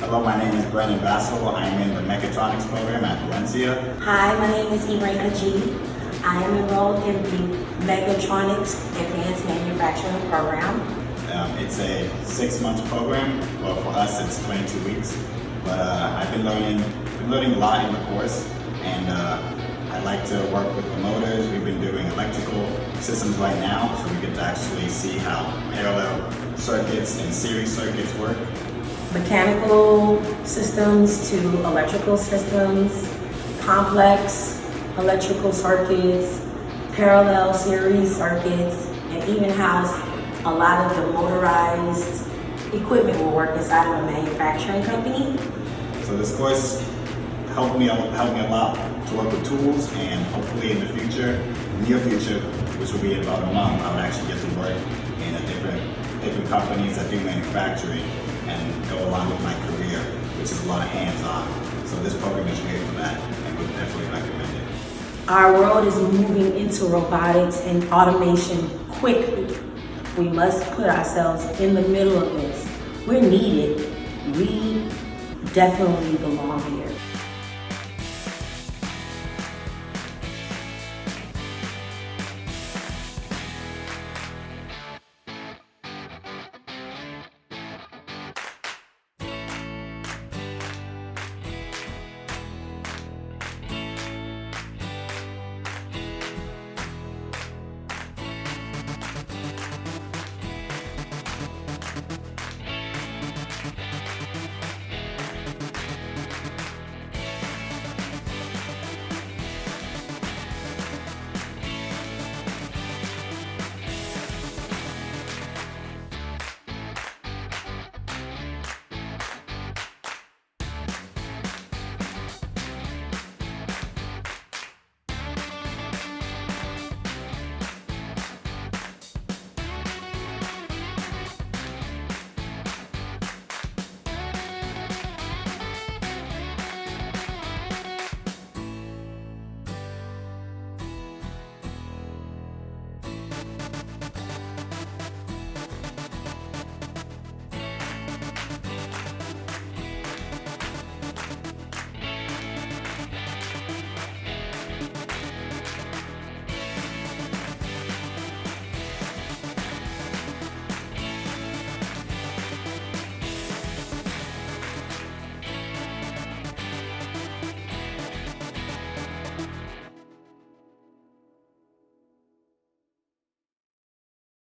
Hello, my name is Brandon Vassell. I'm in the Mechatronics program at Valencia. Hi, my name is G. I am enrolled in the Mechatronics Advanced Manufacturing Program. It's a 6-month program. Well, for us, it's 22 weeks. But I've been learning a lot in the course, and I like to work with the motors. We've been doing electrical systems right now, so we get to actually see how parallel circuits and series circuits work. Mechanical systems to electrical systems, complex electrical circuits, parallel series circuits, and even how a lot of the motorized equipment will work inside of a manufacturing company. So this course helped me a lot to work with tools, and hopefully in the future, near future, which will be in about a month, I would actually get to work in different companies that do manufacturing and go along with my career, which is a lot of hands-on. So this program is great for that, and would definitely recommend it. Our world is moving into robotics and automation quickly. We must put ourselves in the middle of this. We're needed. We definitely belong here.